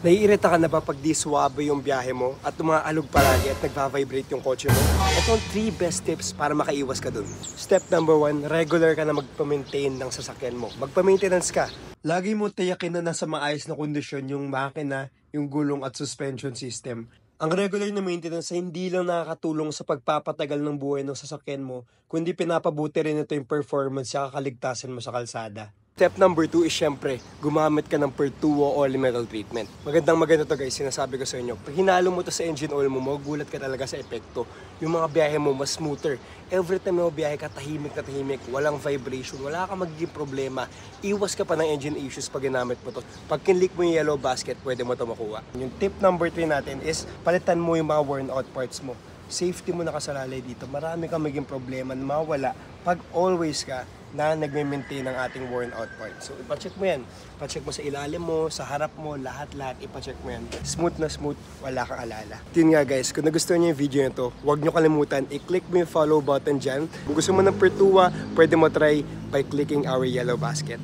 Naiirita ka na ba pag di suwabe yung biyahe mo at umaalog palagi at nagva-vibrate yung kotse mo? Ito ang 3 best tips para makaiwas ka dun. Step number 1, regular ka na magpa-maintain ng sasakyan mo. Magpa-maintenance ka. Lagi mo tiyakin na nasa maayos na kondisyon yung makina, yung gulong at suspension system. Ang regular na maintenance ay hindi lang nakakatulong sa pagpapatagal ng buhay ng sasakyan mo, kundi pinapabuti rin ito yung performance at kaligtasan mo sa kalsada. Step number 2 is syempre, gumamit ka ng Pertuo Oil Metal Treatment. Maganda to guys, sinasabi ko sa inyo. Pag hinalo mo to sa engine oil mo, magugulat ka talaga sa epekto. Yung mga biyahe mo mas smoother. Every time mo biyahe ka, tahimik na tahimik, walang vibration, wala kang magiging problema. Iwas ka pa ng engine issues pag ginamit mo to. Pag kinlik mo yung yellow basket, pwede mo to makuha. Yung tip number 3 natin is, palitan mo yung mga worn out parts mo. Safety mo nakasalalay dito. Marami kang maging problema na mawala pag always ka na nagme-maintain ng ating worn out part. So, ipacheck mo yan. Ipacheck mo sa ilalim mo, sa harap mo, lahat-lahat ipacheck mo yan. Smooth na smooth, wala kang alala. Yun nga guys, kung nagustuhan niyo yung video nito, huwag niyo kalimutan, i-click mo yung follow button dyan. Kung gusto mo ng Pertua, pwede mo try by clicking our yellow basket.